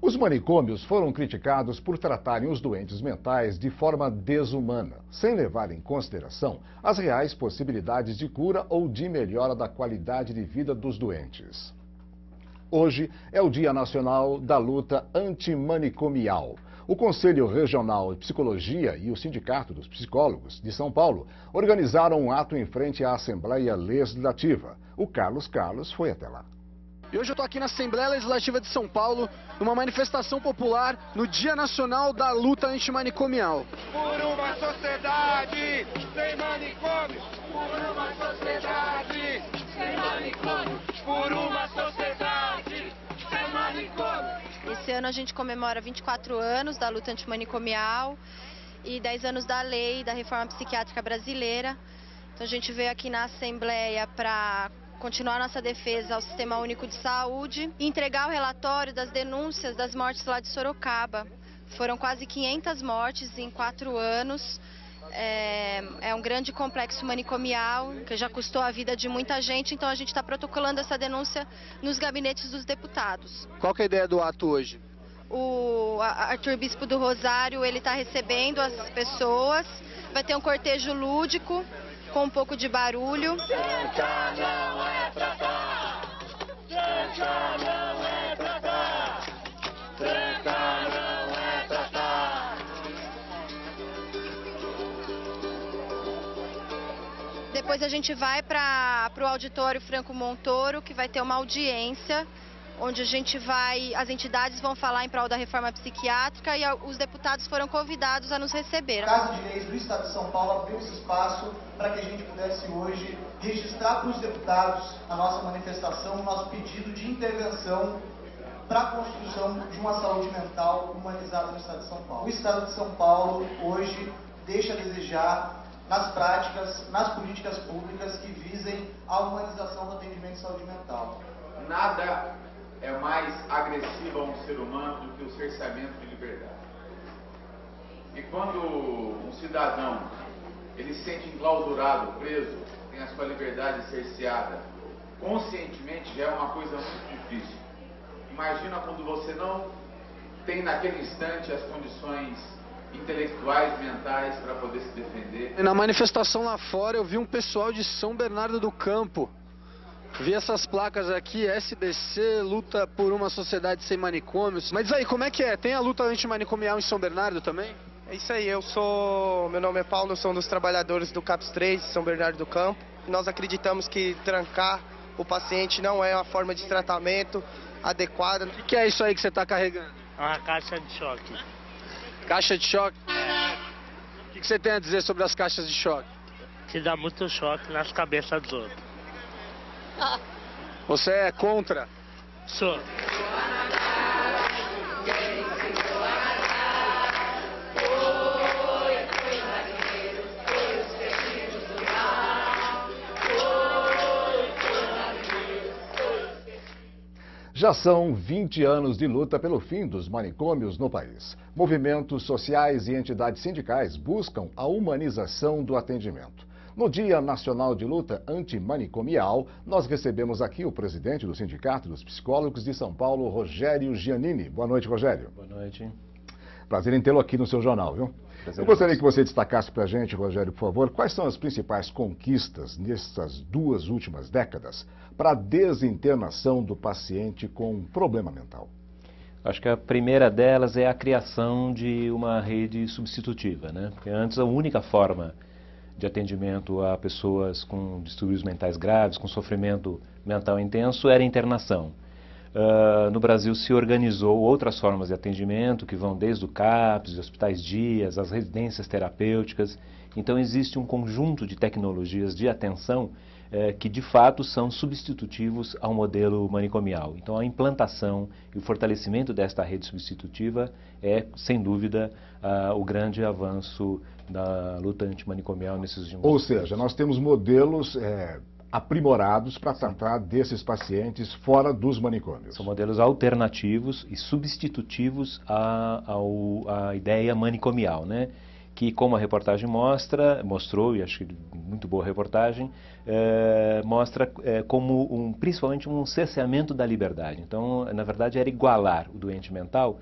Os manicômios foram criticados por tratarem os doentes mentais de forma desumana, sem levar em consideração as reais possibilidades de cura ou de melhora da qualidade de vida dos doentes. Hoje é o Dia Nacional da Luta Antimanicomial. O Conselho Regional de Psicologia e o Sindicato dos Psicólogos de São Paulo organizaram um ato em frente à Assembleia Legislativa. O Carlos foi até lá. E hoje eu estou aqui na Assembleia Legislativa de São Paulo, numa manifestação popular no Dia Nacional da Luta Antimanicomial. Por uma sociedade sem manicômios, por uma sociedade sem manicômios, por uma sociedade sem manicômios. Esse ano a gente comemora 24 anos da luta antimanicomial e 10 anos da lei da reforma psiquiátrica brasileira. Então a gente veio aqui na Assembleia para continuar nossa defesa ao Sistema Único de Saúde e entregar o relatório das denúncias das mortes lá de Sorocaba. Foram quase 500 mortes em 4 anos. É um grande complexo manicomial que já custou a vida de muita gente, então a gente está protocolando essa denúncia nos gabinetes dos deputados. Qual que é a ideia do ato hoje? O Arthur Bispo do Rosário, ele está recebendo as pessoas, vai ter um cortejo lúdico com um pouco de barulho. Tranca não é tratar, tranca não é tratar, tranca não é tratar. Depois a gente vai para o auditório Franco Montoro, que vai ter uma audiência, onde as entidades vão falar em prol da reforma psiquiátrica e os deputados foram convidados a nos receber. A Casa de Leis do Estado de São Paulo abriu esse espaço para que a gente pudesse hoje registrar para os deputados a nossa manifestação, o nosso pedido de intervenção para a construção de uma saúde mental humanizada no Estado de São Paulo. O Estado de São Paulo hoje deixa a desejar nas práticas, nas políticas públicas que visem a humanização do atendimento de saúde mental. Nada é mais agressivo a um ser humano do que o cerceamento de liberdade. E quando um cidadão ele se sente enclausurado, preso, tem a sua liberdade cerceada, conscientemente já é uma coisa muito difícil. Imagina quando você não tem naquele instante as condições intelectuais, mentais para poder se defender. Na manifestação lá fora eu vi um pessoal de São Bernardo do Campo. Vi essas placas aqui, SBC, luta por uma sociedade sem manicômios. Mas aí, como é que é? Tem a luta antimanicomial em São Bernardo também? É isso aí, meu nome é Paulo, eu sou um dos trabalhadores do CAPS 3 de São Bernardo do Campo. Nós acreditamos que trancar o paciente não é uma forma de tratamento adequada. O que é isso aí que você está carregando? É uma caixa de choque. Caixa de choque? O que você tem a dizer sobre as caixas de choque? Que dá muito choque nas cabeças dos outros. Você é contra? Sou. Já são 20 anos de luta pelo fim dos manicômios no país. Movimentos sociais e entidades sindicais buscam a humanização do atendimento. No Dia Nacional de Luta Antimanicomial, nós recebemos aqui o presidente do Sindicato dos Psicólogos de São Paulo, Rogério Giannini. Boa noite, Rogério. Boa noite. Prazer em tê-lo aqui no seu jornal, viu? Eu gostaria que você destacasse para a gente, Rogério, por favor, quais são as principais conquistas nessas 2 últimas décadas para a desinternação do paciente com problema mental. Acho que a primeira delas é a criação de uma rede substitutiva, né? Porque antes a única forma de atendimento a pessoas com distúrbios mentais graves, com sofrimento mental intenso, era a internação. No Brasil se organizou outras formas de atendimento, que vão desde o CAPS, hospitais dias, as residências terapêuticas. Então existe um conjunto de tecnologias de atenção que de fato são substitutivos ao modelo manicomial. Então a implantação e o fortalecimento desta rede substitutiva é, sem dúvida, o grande avanço da luta antimanicomial nesses últimos anos. Ou seja, nós temos modelos aprimorados para tratar desses pacientes fora dos manicômios. São modelos alternativos e substitutivos à ideia manicomial, né? que, como a reportagem mostrou, e acho que muito boa reportagem, mostra como principalmente um cerceamento da liberdade. Então, na verdade, era igualar o doente mental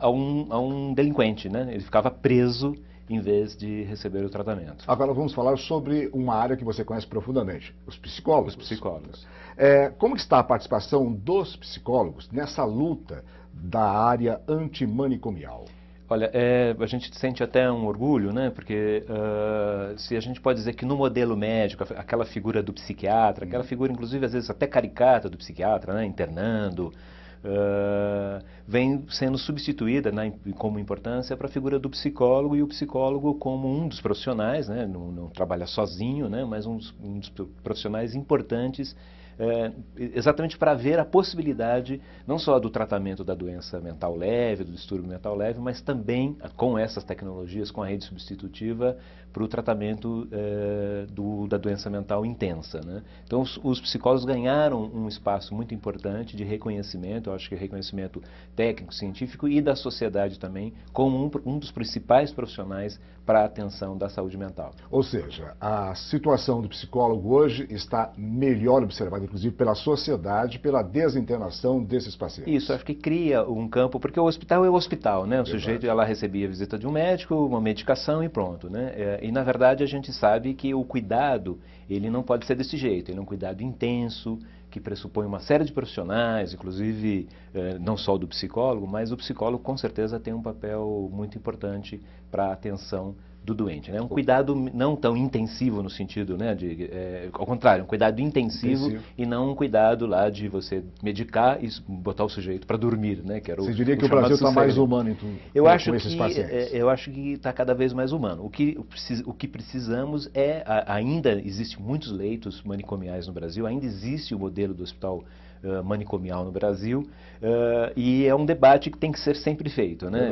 a um delinquente, né? Ele ficava preso em vez de receber o tratamento. Agora vamos falar sobre uma área que você conhece profundamente, os psicólogos. Os psicólogos. Como que está a participação dos psicólogos nessa luta da área antimanicomial? Olha, a gente sente até um orgulho, né? Porque se a gente pode dizer que no modelo médico, aquela figura do psiquiatra, aquela figura inclusive às vezes até caricata do psiquiatra, né? Internando, vem sendo substituída, né, como importância para a figura do psicólogo, e o psicólogo como um dos profissionais, né? Não trabalha sozinho, né? Mas um dos profissionais importantes, exatamente para ver a possibilidade não só do tratamento da doença mental leve, do distúrbio mental leve, mas também com essas tecnologias, com a rede substitutiva, para o tratamento da doença mental intensa, né? Então os psicólogos ganharam um espaço muito importante de reconhecimento, eu acho que reconhecimento técnico, científico e da sociedade também, como um dos principais profissionais para a atenção da saúde mental. Ou seja, a situação do psicólogo hoje está melhor observada, inclusive pela sociedade, pela desinternação desses pacientes. Isso, acho que cria um campo, porque o hospital é o hospital, né? O sujeito, ela recebia a visita de um médico, uma medicação e pronto, né? E na verdade a gente sabe que o cuidado, ele não pode ser desse jeito, ele é um cuidado intenso, que pressupõe uma série de profissionais, inclusive não só o do psicólogo, mas o psicólogo com certeza tem um papel muito importante para a atenção do doente, né? Um cuidado não tão intensivo no sentido, né, ao contrário, um cuidado intensivo e não um cuidado lá de você medicar e botar o sujeito para dormir, né? Que era você diria que o Brasil está mais humano com esses pacientes? Eu acho que está cada vez mais humano. O que precisamos ainda existe muitos leitos manicomiais no Brasil, ainda existe o modelo do hospital manicomial no Brasil, e é um debate que tem que ser sempre feito, né?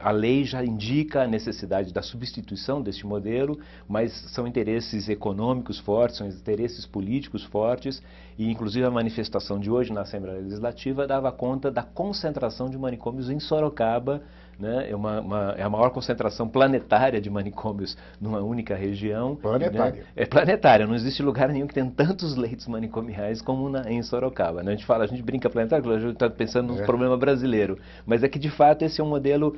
A lei já indica a necessidade da substituição deste modelo, mas são interesses econômicos fortes, são interesses políticos fortes, e inclusive a manifestação de hoje na Assembleia Legislativa dava conta da concentração de manicômios em Sorocaba, né? É a maior concentração planetária de manicômios numa única região. Planetária. Né? É planetária, não existe lugar nenhum que tenha tantos leitos manicomiais como em Sorocaba, né? A gente brinca planetário, a gente está pensando num problema brasileiro, mas é que de fato esse é um modelo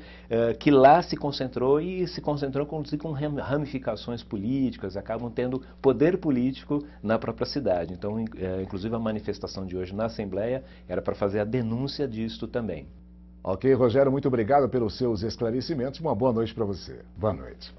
que lá se concentrou, e se concentrou com ramificações políticas, acabam tendo poder político na própria cidade. Então, inclusive a manifestação de hoje na Assembleia era para fazer a denúncia disto também. Ok, Rogério, muito obrigado pelos seus esclarecimentos. Uma boa noite para você. Boa noite.